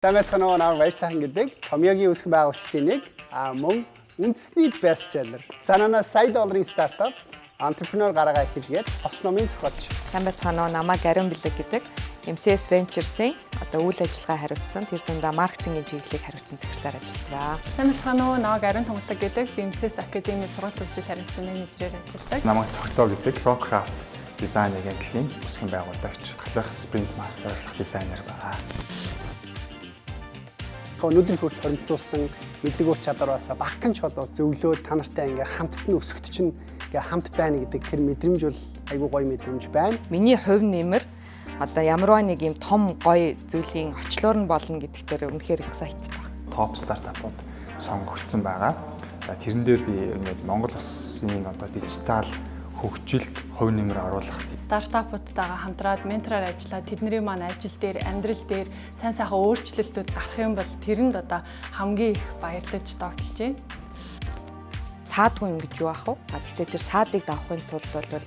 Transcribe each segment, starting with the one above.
Самэцгэнөө намайг баяр сайхан гэдэг Томьёогийн үүсгэн байгуулагчдын нэг мөн үндэсний бестселлер. Санаанаас $100 стартап entrepreneur гарагаа эхэлгээд хос номын зохиолч. Самэцгэнөө намайг Ариун Бэлэг гэдэг MCS Ventures-ийн үйл ажиллагаа хариуцсан тэр дундаа маркетингийн чиглэлийг хариуцсан захирлаар ажилладаг. Самэцгэнөө намайг Ариун Томлог гэдэг MCS Academy сургалт хөгжил хариуцсан менежерээр ажилладаг. Намайг Цогтоо гэдэг Rockraft дизайн агентлагийн үүсгэн байгуулагч, галах Sprint Master дизайнер байна. Өнөөдрийн хүртэл хоригдлуулсан мэдлэг ур чадвар басаа багтан чолоо зөвлөө та нартай ингээ хамтд нь өсгөт чинь ингээ хамт байна гэдэг тэр мэдрэмж бол айгүй гоё мэдрэмж байна. Миний хувь нэмэр ямарваа нэг юм том гоё зүйлийн очлоор нь болно гэдэг дээр үнэхээр excited байна. Топ стартапууд сонгогдсон байгаа. Тэрэн дээр би Монгол улсын дижитал хөгжилд хувь нэмэр оруулах стартапуудтайгаа хамтраад ментороор ажиллаад тэдний маань ажил дээр, амьдрал дээр сайн сайхан өөрчлөлтүүд гарах юм бол тэрэнд хамгийн их баярлаж тогтолж байна. Саадгүй юм гэж юу аах вэ? Гэхдээ тэр саадыг давахын тулд бол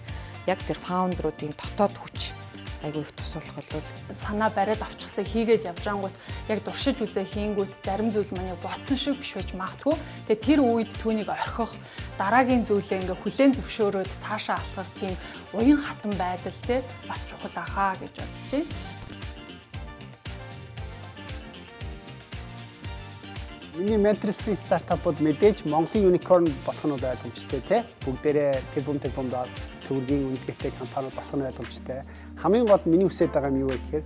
яг тэр фаундеруудын дотоод хүч айгүй их тусуулах бол санаа бариад авчихсаа хийгээд явж ангууд яг дуршиж үзээ хийнгүүт зарим зүйл маань ботсон шиг биш байж магадгүй. Тэгээ тэр үед түүнийг орхих дараагийн зүйлээ ингээ хүлээн зөвшөөрөөд цаашаа алхах тийм уян хатан байдал те бас чухал ахаа гэж бодож байна. Миний менторсын стартапууд мэдээж Монголын unicorn болох нь ойлгомжтой те. Бүгдээрээ тэр бомдаад төгрөгийн үнэтэй компаниуд болох нь ойлгомжтой. Хамгийн гол миний хүсэж байгаа юм юу вэ гэхээр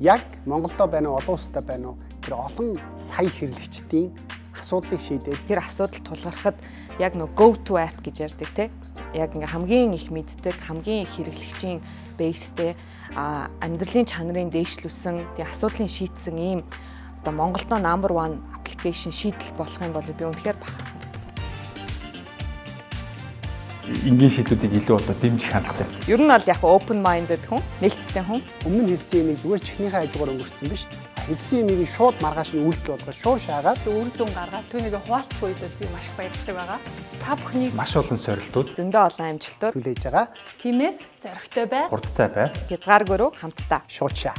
яг Монголдо байна уу, олон улсад байна уу тэр олон сая хэрэглэгчдийн асуудлыг шийдээд тэр асуудал тулгархад яг go to app гэж ярьдаг те. Яг ингээ хамгийн их мэддэг, хамгийн их хэрэглэгчийн бейстэй амьдралын чанарыг дээшлүүлсэн, тий асуудлыг шийдсэн ийм Монголдо number 1 application шийдэл болох юм бол би үнэхээр бахархна. энгийн шийдлүүдийг илүү дэмжих хандлагатай. Ер нь бол яг open minded хүн, нээлттэй хүн. Өмнө нь хэлсэн юмыг зүгээр чихнийхээ хажуугаар өнгөрцөн биш. Хэлсэн юмыг шууд маргааш нь үйлдэл болгож шууд шаагаад үр дүн гаргаад түүнийг хуваалцах үед би маш их баярлдаг байгаа. Та бүхнийг Маш олон сорилтууд Зөндөө олон амжилтууд хүлээж байгаа. тиймээс зоригтой бай. хурдтай бай. хязгааргүйрөө хамтдаа Шууд шаа.